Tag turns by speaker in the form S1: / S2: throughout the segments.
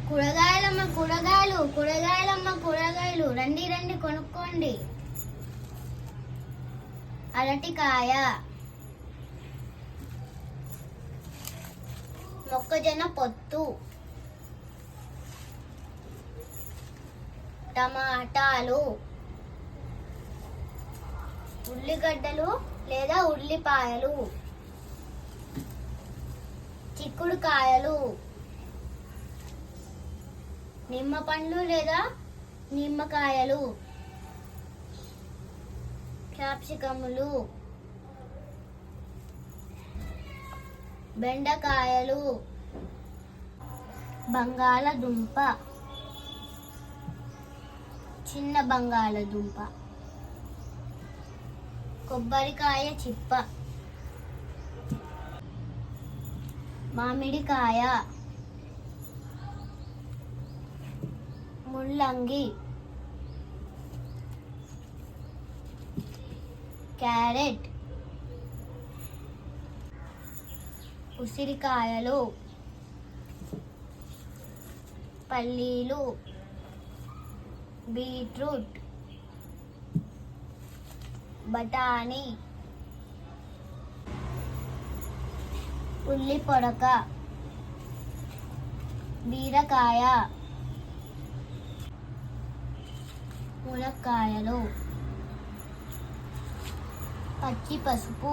S1: కూరగాయలమ్మ కూరగాయలు, కూరగాయలమ్మ కూరగాయలు, రండి రండి కొనుక్కోండి. అరటికాయ, మొక్కజొన్న పొత్తు, టమాటాలు, ఉల్లిగడ్డలు లేదా ఉల్లిపాయలు, చిక్కుడుకాయలు, నిమ్మ పండ్లు లేదా నిమ్మకాయలు, క్యాప్సికములు, బెండకాయలు, బంగాళదుంప, చిన్న బంగాళదుంప, కొబ్బరికాయ చిప్ప, మామిడికాయ, ముల్లంగి, క్యారెట్, ఉసిరికాయలు, పల్లీలు, బీట్రూట్, బఠానీ, ఉల్లి పొడక, బీరకాయ, మునక్కాయలు, పచ్చి పసుపు,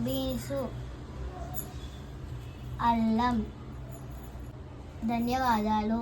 S1: బీన్సు, అల్లం. ధన్యవాదాలు.